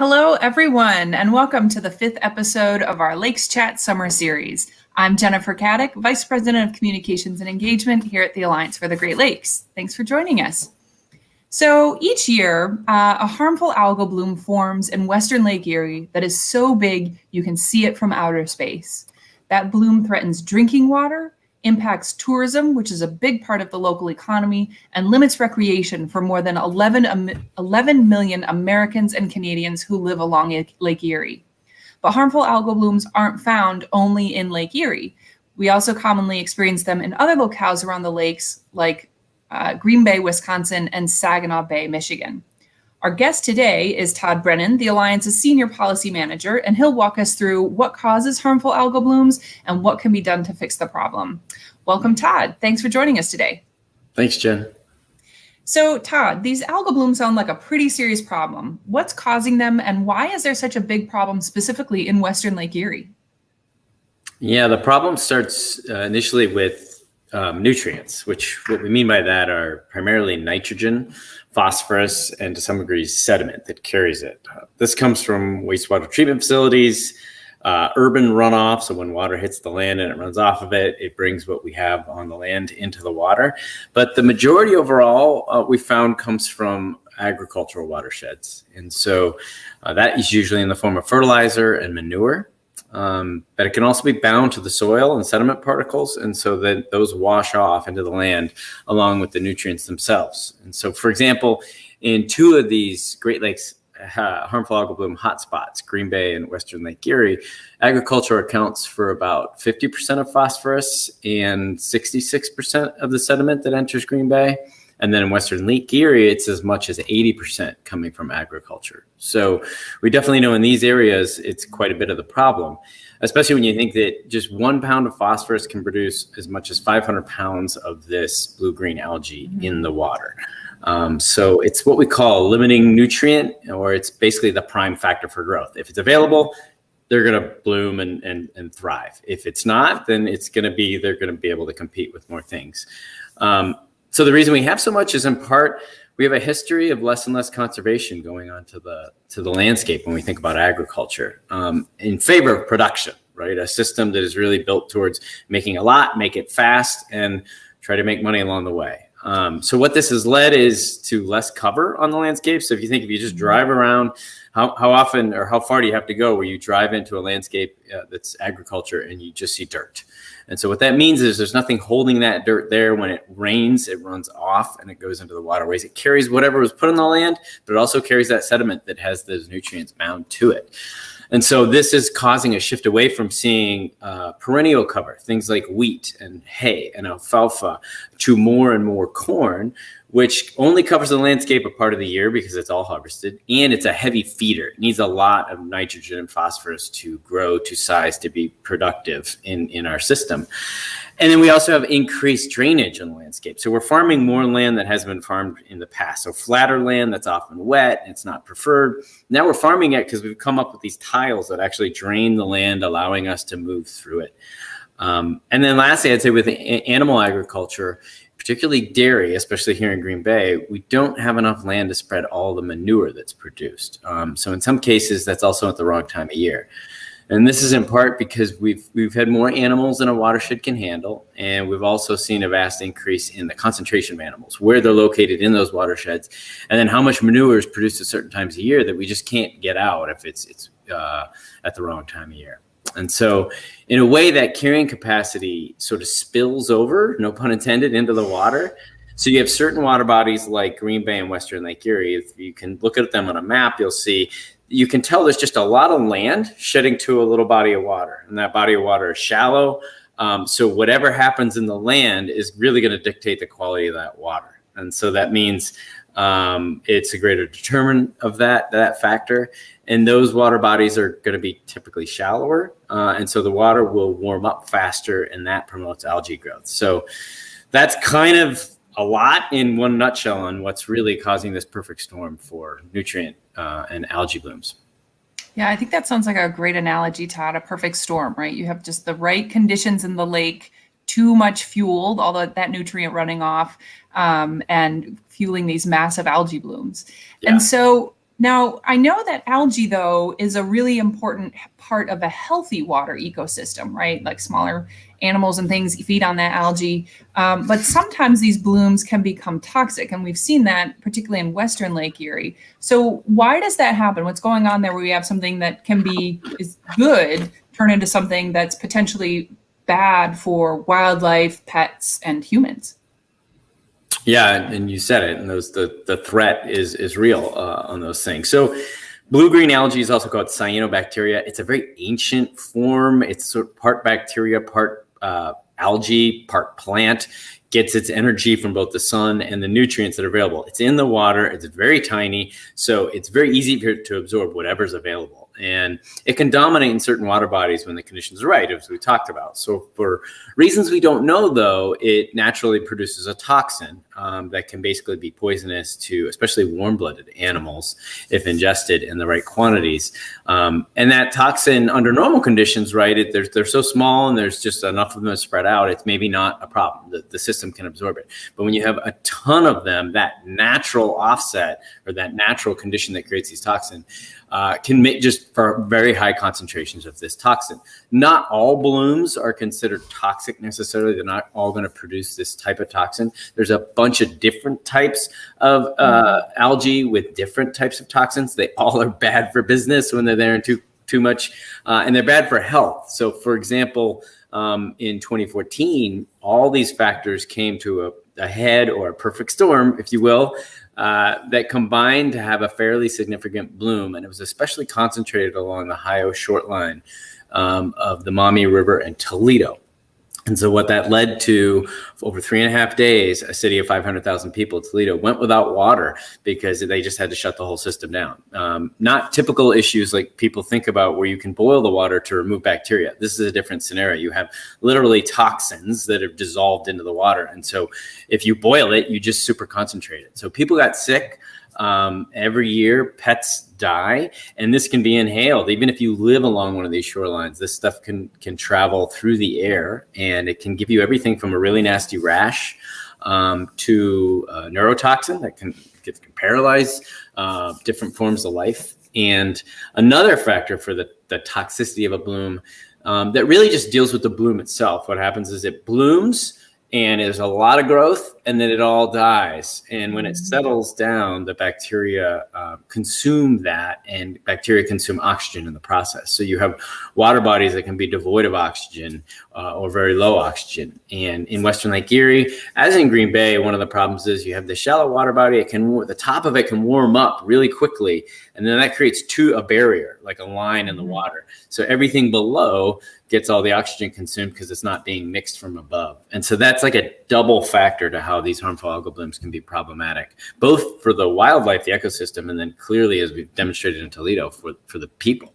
Hello, everyone, and welcome to the 5th episode of our Lakes Chat Summer Series. I'm Jennifer Caddick, Vice President of Communications and Engagement here at the Alliance for the Great Lakes. Thanks for joining us. So each year, a harmful algal bloom forms in western Lake Erie that is so big you can see it from outer space. That bloom threatens drinking water, impacts tourism, which is a big part of the local economy, and limits recreation for more than 11 million Americans and Canadians who live along Lake Erie. But harmful algal blooms aren't found only in Lake Erie. We also commonly experience them in other locales around the lakes, like Green Bay, Wisconsin, and Saginaw Bay, Michigan. Our guest today is Todd Brennan, the Alliance's Senior Policy Manager, and he'll walk us through what causes harmful algal blooms and what can be done to fix the problem. Welcome, Todd. Thanks for joining us today. Thanks, Jen. So, Todd, these algal blooms sound like a pretty serious problem. What's causing them, and why is there such a big problem specifically in western Lake Erie? Yeah, the problem starts initially with nutrients, which what we mean by that are primarily nitrogen, phosphorus, and to some degree sediment that carries it. This comes from wastewater treatment facilities, urban runoff. So when water hits the land and it runs off of it, it brings what we have on the land into the water. But the majority overall we found comes from agricultural watersheds. And so that is usually in the form of fertilizer and manure. But it can also be bound to the soil and sediment particles. And so then those wash off into the land along with the nutrients themselves. And so, for example, in two of these Great Lakes harmful algal bloom hotspots, Green Bay and western Lake Erie, agriculture accounts for about 50% of phosphorus and 66% of the sediment that enters Green Bay. And then in western Lake Erie, it's as much as 80% coming from agriculture. So we definitely know in these areas, it's quite a bit of the problem, especially when you think that just 1 pound of phosphorus can produce as much as 500 pounds of this blue-green algae in the water. So it's what we call a limiting nutrient, or it's basically the prime factor for growth. If it's available, they're going to bloom and thrive. If it's not, then they're going to be able to compete with more things. So the reason we have so much is in part, we have a history of less and less conservation going on to the landscape when we think about agriculture in favor of production, right? A system that is really built towards making a lot, make it fast, and try to make money along the way. So what this has led is to less cover on the landscape. So if you just drive around, how often or how far do you have to go where you drive into a landscape that's agriculture and you just see dirt? And so what that means is there's nothing holding that dirt there. When it rains, it runs off and it goes into the waterways. It carries whatever was put on the land, but it also carries that sediment that has those nutrients bound to it. And so this is causing a shift away from seeing perennial cover, things like wheat and hay and alfalfa, to more and more corn, which only covers the landscape a part of the year because it's all harvested, and it's a heavy feeder. It needs a lot of nitrogen and phosphorus to grow to size to be productive in our system. And then we also have increased drainage on the landscape. So we're farming more land that hasn't been farmed in the past. So flatter land that's often wet, it's not preferred. Now we're farming it because we've come up with these tiles that actually drain the land, allowing us to move through it. And then lastly, I'd say with animal agriculture, particularly dairy, especially here in Green Bay, we don't have enough land to spread all the manure that's produced. So in some cases, that's also at the wrong time of year. And this is in part because we've had more animals than a watershed can handle. And we've also seen a vast increase in the concentration of animals, where they're located in those watersheds, and then how much manure is produced at certain times of year that we just can't get out if it's at the wrong time of year. And so in a way, that carrying capacity sort of spills over, no pun intended, into the water. So you have certain water bodies like Green Bay and western Lake Erie. If you can look at them on a map, you'll see, you can tell there's just a lot of land shedding to a little body of water. And that body of water is shallow. So whatever happens in the land is really going to dictate the quality of that water. And so that means it's a greater determinant of that factor. And those water bodies are going to be typically shallower. And so the water will warm up faster, and that promotes algae growth. So that's kind of a lot in one nutshell on what's really causing this perfect storm for nutrient and algae blooms. Yeah, I think that sounds like a great analogy, Todd, a perfect storm, right? You have just the right conditions in the lake, too much fuel, all that nutrient running off, and fueling these massive algae blooms. Yeah. And so Now, I know that algae, though, is a really important part of a healthy water ecosystem, right? Like smaller animals and things feed on that algae. But sometimes these blooms can become toxic. And we've seen that particularly in Western Lake Erie. So why does that happen? What's going on there where we have something that is good turn into something that's potentially bad for wildlife, pets, and humans? Yeah, and you said it, and the threat is real on those things. So blue-green algae is also called cyanobacteria. It's a very ancient form. It's sort of part bacteria, part algae, part plant. Gets its energy from both the sun and the nutrients that are available. It's in the water. It's very tiny, so it's very easy to absorb whatever's available. And it can dominate in certain water bodies when the conditions are right, as we talked about. So for reasons we don't know, though, it naturally produces a toxin that can basically be poisonous to especially warm-blooded animals if ingested in the right quantities. And that toxin, under normal conditions, right, they're so small and there's just enough of them spread out, it's maybe not a problem. The system can absorb it. But when you have a ton of them, that natural offset or that natural condition that creates these toxins can make just for very high concentrations of this toxin. Not all blooms are considered toxic necessarily. They're not all going to produce this type of toxin. There's a bunch of different types of algae with different types of toxins. They all are bad for business when they're there and too much, and they're bad for health. So, for example, in 2014, all these factors came to a head, or a perfect storm, if you will, that combined to have a fairly significant bloom. And it was especially concentrated along the Ohio shoreline of the Maumee River and Toledo. And so what that led to, over 3.5 days, a city of 500,000 people, Toledo, went without water because they just had to shut the whole system down. Not typical issues like people think about where you can boil the water to remove bacteria. This is a different scenario. You have literally toxins that have dissolved into the water. And so if you boil it, you just super concentrate it. So people got sick. Every year, pets die, and this can be inhaled. Even if you live along one of these shorelines, this stuff can travel through the air, and it can give you everything from a really nasty rash to a neurotoxin that can paralyze different forms of life. And another factor for the toxicity of a bloom that really just deals with the bloom itself. What happens is it blooms, and there's a lot of growth, and then it all dies. And when it settles down, the bacteria consume that, and bacteria consume oxygen in the process. So you have water bodies that can be devoid of oxygen or very low oxygen. And in Western Lake Erie, as in Green Bay, one of the problems is you have the shallow water body. The top of it can warm up really quickly, and then that creates a barrier, like a line in the water. So everything below gets all the oxygen consumed because it's not being mixed from above. And so that's like a double factor to how these harmful algal blooms can be problematic, both for the wildlife, the ecosystem, and then clearly, as we've demonstrated in Toledo, for the people.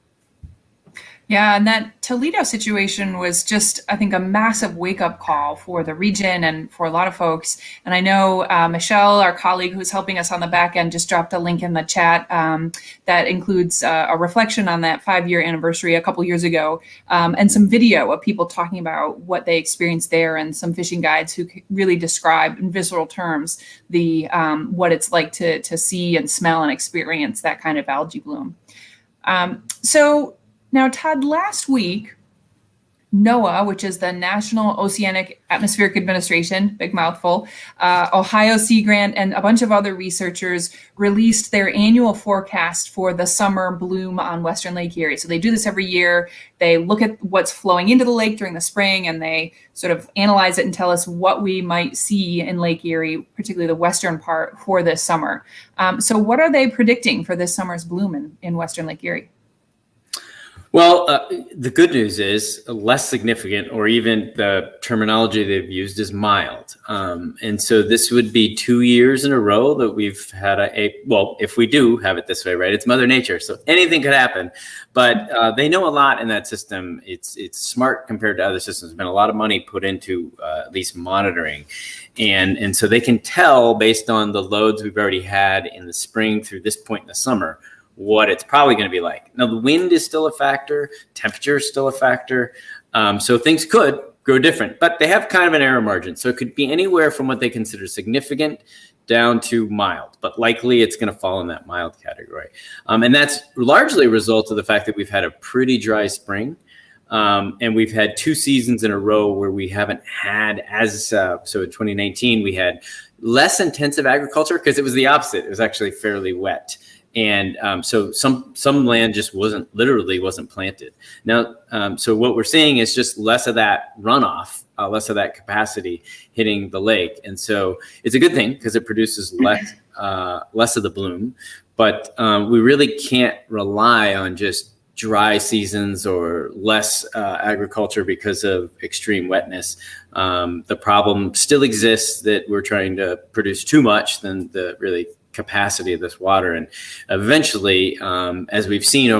Yeah, and that Toledo situation was just, I think, a massive wake-up call for the region and for a lot of folks. And I know Michelle, our colleague who's helping us on the back end, just dropped a link in the chat that includes a reflection on that 5-year anniversary a couple years ago, and some video of people talking about what they experienced there, and some fishing guides who really describe in visceral terms the what it's like to see and smell and experience that kind of algae bloom. Now, Todd, last week, NOAA, which is the National Oceanic Atmospheric Administration, big mouthful, Ohio Sea Grant, and a bunch of other researchers released their annual forecast for the summer bloom on Western Lake Erie. So they do this every year. They look at what's flowing into the lake during the spring, and they sort of analyze it and tell us what we might see in Lake Erie, particularly the western part, for this summer. So what are they predicting for this summer's bloom in Western Lake Erie? Well, the good news is less significant, or even the terminology they've used is mild. And so this would be 2 years in a row that we've had well, if we do have it this way, right? It's Mother Nature, so anything could happen. But they know a lot in that system. It's smart compared to other systems. There's been a lot of money put into at least monitoring. And so they can tell based on the loads we've already had in the spring through this point in the summer what it's probably going to be like. Now, the wind is still a factor. Temperature is still a factor. So things could go different, but they have kind of an error margin. So it could be anywhere from what they consider significant down to mild, but likely it's going to fall in that mild category. And that's largely a result of the fact that we've had a pretty dry spring. And we've had 2 seasons in a row where we haven't had so in 2019, we had less intensive agriculture because it was the opposite. It was actually fairly wet. And so some land just wasn't planted. Now, so what we're seeing is just less of that runoff, less of that capacity hitting the lake. And so it's a good thing because it produces less of the bloom. But we really can't rely on just dry seasons or less agriculture because of extreme wetness. The problem still exists that we're trying to produce too much than the really capacity of this water. And eventually, as we've seen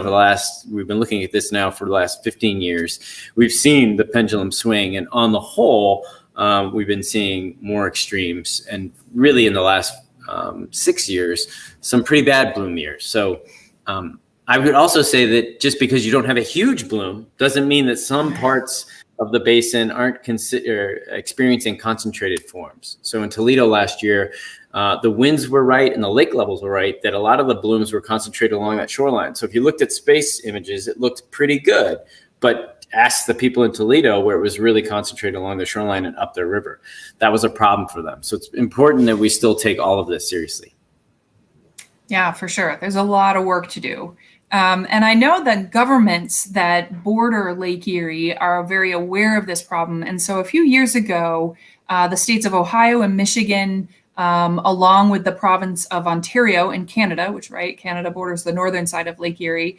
we've been looking at this now for the last 15 years, we've seen the pendulum swing. And on the whole, we've been seeing more extremes. And really in the last 6 years, some pretty bad bloom years. So I would also say that just because you don't have a huge bloom doesn't mean that some parts of the basin aren't experiencing concentrated forms. So in Toledo last year, the winds were right and the lake levels were right, that a lot of the blooms were concentrated along that shoreline. So if you looked at space images, it looked pretty good. But ask the people in Toledo where it was really concentrated along the shoreline and up their river. That was a problem for them. So it's important that we still take all of this seriously. Yeah, for sure. There's a lot of work to do. And I know that governments that border Lake Erie are very aware of this problem. And so a few years ago, the states of Ohio and Michigan, along with the province of Ontario in Canada, Canada borders the northern side of Lake Erie,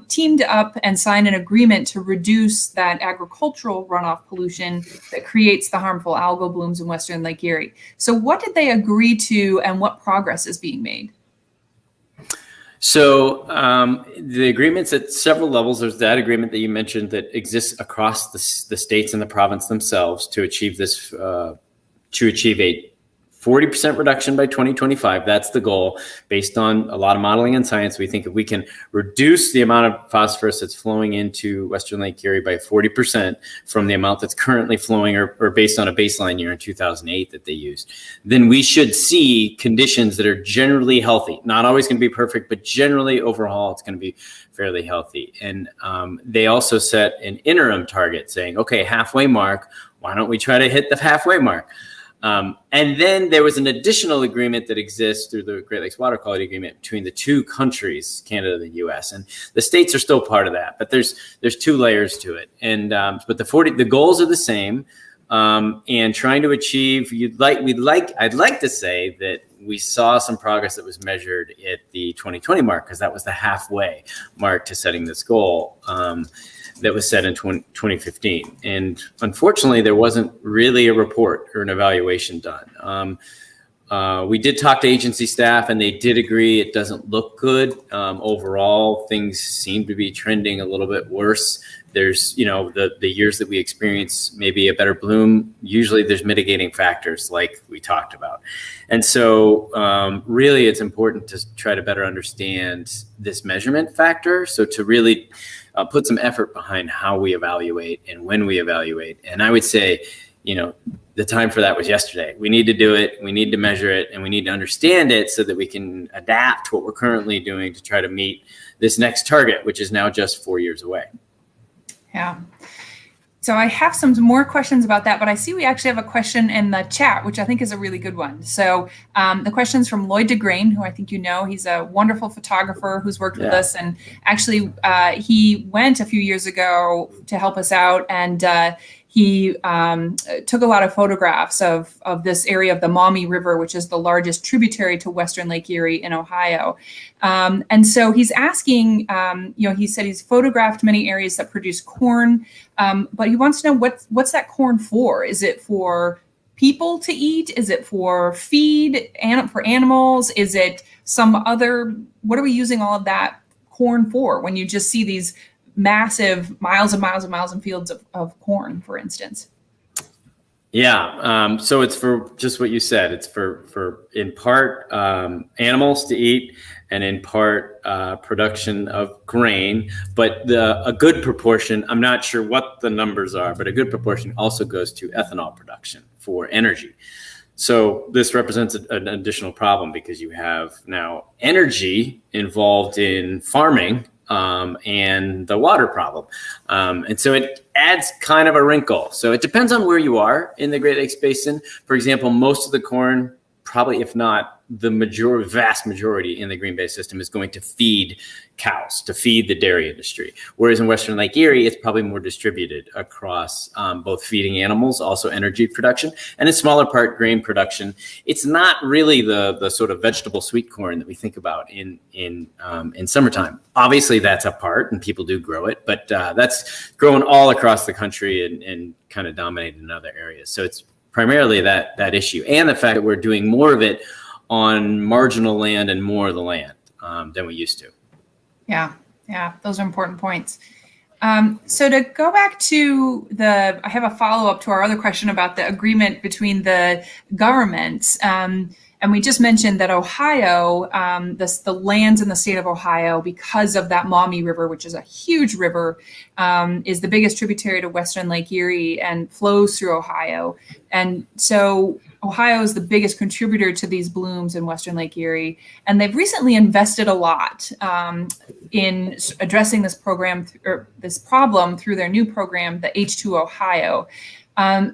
teamed up and signed an agreement to reduce that agricultural runoff pollution that creates the harmful algal blooms in Western Lake Erie. So what did they agree to and what progress is being made? So the agreements at several levels. There's that agreement that you mentioned that exists across the states and the province themselves to achieve this, to achieve a 40% reduction by 2025. That's the goal. Based on a lot of modeling and science, we think if we can reduce the amount of phosphorus that's flowing into Western Lake Erie by 40% from the amount that's currently flowing or based on a baseline year in 2008 that they used, then we should see conditions that are generally healthy. Not always going to be perfect, but generally overall, it's going to be fairly healthy. And they also set an interim target saying, okay, halfway mark, why don't we try to hit the halfway mark? And then there was an additional agreement that exists through the Great Lakes Water Quality Agreement between the 2 countries, Canada and the U.S. And the states are still part of that, but there's 2 layers to it. And but the goals are the same. And trying to achieve, I'd like to say that we saw some progress that was measured at the 2020 mark, because that was the halfway mark to setting this goal. That was set in 2015. And unfortunately, there wasn't really a report or an evaluation done. We did talk to agency staff and they did agree it doesn't look good. Overall, things seem to be trending a little bit worse. There's, the years that we experience maybe a better bloom, usually there's mitigating factors like we talked about. And so really it's important to try to better understand this measurement factor. So to really put some effort behind how we evaluate and when we evaluate. And I would say, the time for that was yesterday. We need to do it, we need to measure it, and we need to understand it so that we can adapt what we're currently doing to try to meet this next target, which is now just 4 years away. Yeah. So I have some more questions about that, but I see we actually have a question in the chat, which I think is a really good one. So the question's from Lloyd DeGrain, who I think he's a wonderful photographer who's worked with us. And actually, he went a few years ago to help us out, and he took a lot of photographs of this area of the Maumee River, which is the largest tributary to Western Lake Erie in Ohio. And so he's asking, he said he's photographed many areas that produce corn, but he wants to know what's that corn for? Is it for people to eat? Is it for feed for animals? Is it some other, what are we using all of that corn for when you just see these massive miles and miles and miles and fields of corn, for instance? Yeah. So it's for just what you said. It's for in part animals to eat, and in part production of grain. But a good proportion, I'm not sure what the numbers are, but a good proportion also goes to ethanol production for energy. So this represents an additional problem because you have now energy involved in farming and the water problem. And so it adds kind of a wrinkle. So it depends on where you are in the Great Lakes Basin. For example, most of the corn, probably if not the vast majority in the Green Bay system, is going to feed cows, to feed the dairy industry. Whereas in Western Lake Erie, it's probably more distributed across both feeding animals, also energy production, and in smaller part grain production. It's not really the sort of vegetable sweet corn that we think about in summertime. Obviously, that's a part, and people do grow it, but that's grown all across the country and kind of dominated in other areas. So it's primarily that issue, and the fact that we're doing more of it on marginal land and more of the land than we used to. Yeah, those are important points. So to go back to I have a follow-up to our other question about the agreement between the governments. And we just mentioned that Ohio, the lands in the state of Ohio, because of that Maumee River, which is a huge river, is the biggest tributary to Western Lake Erie and flows through Ohio. And so Ohio is the biggest contributor to these blooms in Western Lake Erie. And they've recently invested a lot in addressing this problem through their new program, the H2 Ohio.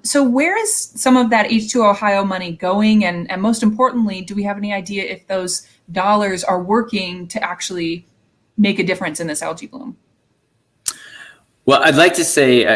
So where is some of that H2 Ohio money going? And most importantly, do we have any idea if those dollars are working to actually make a difference in this algae bloom? Well, I'd like to say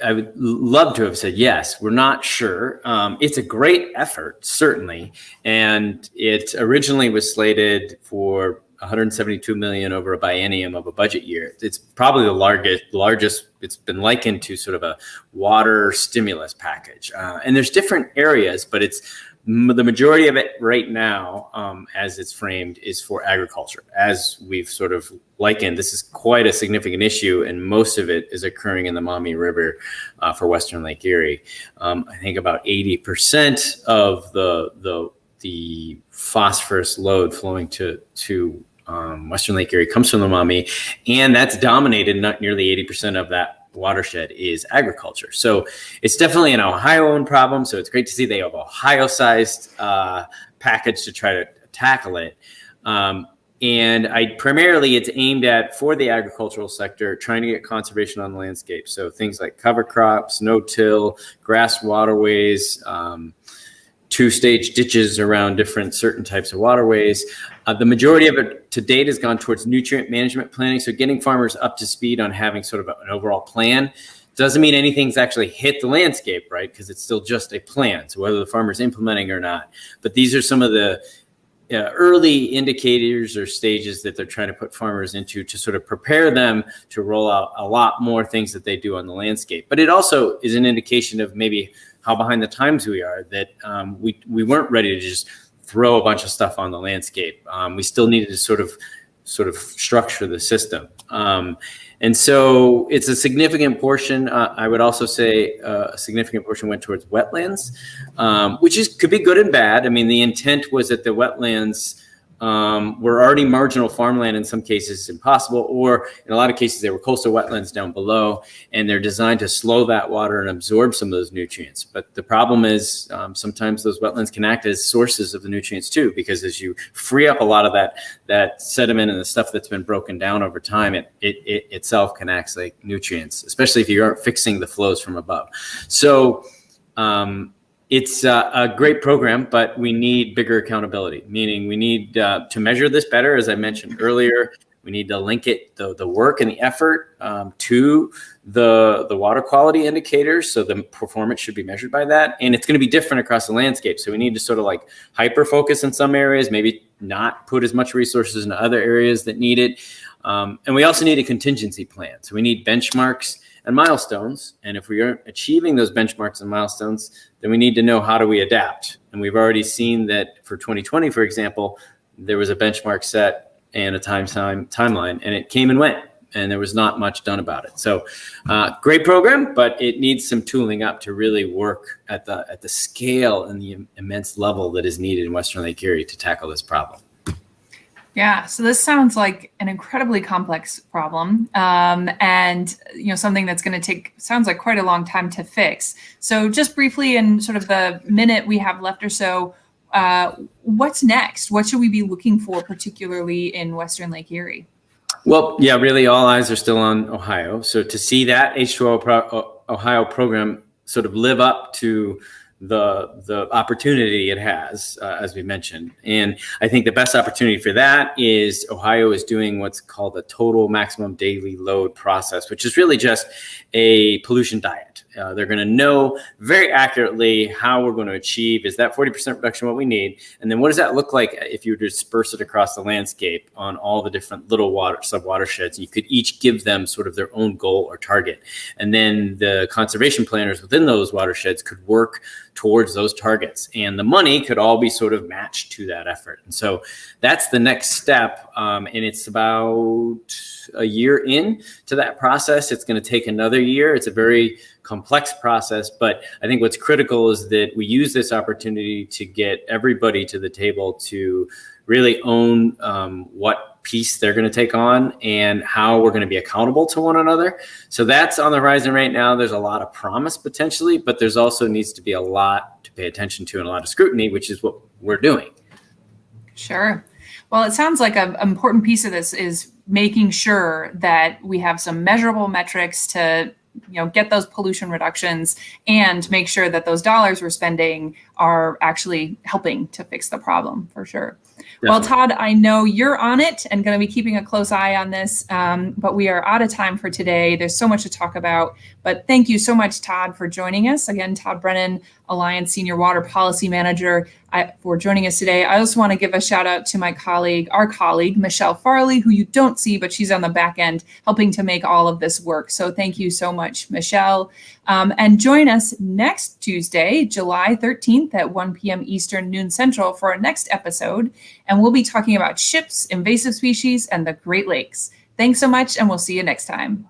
I would love to have said yes. We're not sure. It's a great effort, certainly. And it originally was slated for $172 million over a biennium of a budget year. It's probably the largest. It's been likened to sort of a water stimulus package. And there's different areas, but it's the majority of it right now, as it's framed, is for agriculture. As we've sort of likened, this is quite a significant issue, and most of it is occurring in the Maumee River for Western Lake Erie. I think about 80% of the phosphorus load flowing to Western Lake Erie comes from the Maumee, and that's dominated. Not nearly 80% of that watershed is agriculture. So it's definitely an Ohio-owned problem. So it's great to see they have Ohio-sized package to try to tackle it. And primarily it's aimed at, for the agricultural sector, trying to get conservation on the landscape. So things like cover crops, no-till, grass waterways, two-stage ditches around certain types of waterways. The majority of it to date has gone towards nutrient management planning. So getting farmers up to speed on having sort of an overall plan. Doesn't mean anything's actually hit the landscape, right? Because it's still just a plan. So whether the farmer's implementing or not. But these are some of the early indicators or stages that they're trying to put farmers into to sort of prepare them to roll out a lot more things that they do on the landscape. But it also is an indication of maybe how behind the times we are, that we weren't ready to just throw a bunch of stuff on the landscape. We still needed to sort of structure the system. And so it's a significant portion. I would also say a significant portion went towards wetlands, which could be good and bad. I mean, the intent was that the wetlands were already marginal farmland, in some cases impossible, or in a lot of cases they were coastal wetlands down below, and they're designed to slow that water and absorb some of those nutrients. But the problem is sometimes those wetlands can act as sources of the nutrients too, because as you free up a lot of that sediment and the stuff that's been broken down over time, it itself can act like nutrients, especially if you aren't fixing the flows from above. So it's a great program, but we need bigger accountability, meaning we need to measure this better. As I mentioned earlier, we need to link the work and the effort to the water quality indicators. So the performance should be measured by that. And it's going to be different across the landscape. So we need to sort of like hyper focus in some areas, maybe not put as much resources in other areas that need it. And we also need a contingency plan. So we need benchmarks and milestones. And if we aren't achieving those benchmarks and milestones, then we need to know, how do we adapt? And we've already seen that for 2020, for example, there was a benchmark set and a timeline, and it came and went, and there was not much done about it. So great program, but it needs some tooling up to really work at the scale and the immense level that is needed in Western Lake Erie to tackle this problem. Yeah, so this sounds like an incredibly complex problem, and something that's going to take sounds like quite a long time to fix. So, just briefly, in sort of the minute we have left or so, what's next? What should we be looking for, particularly in Western Lake Erie? Well, yeah, really, all eyes are still on Ohio. So to see that Ohio program sort of live up to the opportunity it has, as we mentioned. And I think the best opportunity for that is Ohio is doing what's called a total maximum daily load process, which is really just a pollution diet. They're going to know very accurately how we're going to achieve, is that 40% reduction what we need? And then what does that look like if you were to disperse it across the landscape on all the different little sub-watersheds? You could each give them sort of their own goal or target. And then the conservation planners within those watersheds could work towards those targets. And the money could all be sort of matched to that effort. And so that's the next step. And it's about a year in to that process. It's going to take another year. It's a very complex process, but I think what's critical is that we use this opportunity to get everybody to the table to really own what piece they're going to take on and how we're going to be accountable to one another. So that's on the horizon right now. There's a lot of promise potentially, but there's also needs to be a lot to pay attention to and a lot of scrutiny, which is what we're doing. Sure. Well, it sounds like an important piece of this is making sure that we have some measurable metrics to get those pollution reductions and make sure that those dollars we're spending are actually helping to fix the problem, for sure. Definitely. Well, Todd, I know you're on it and going to be keeping a close eye on this, but we are out of time for today. There's so much to talk about, but thank you so much, Todd, for joining us. Again, Todd Brennan, Alliance Senior Water Policy Manager, for joining us today. I also want to give a shout out to our colleague, Michelle Farley, who you don't see, but she's on the back end helping to make all of this work. So thank you so much, Michelle. And join us next Tuesday, July 13th at 1 p.m. Eastern, noon Central for our next episode. And we'll be talking about ships, invasive species, and the Great Lakes. Thanks so much, and we'll see you next time.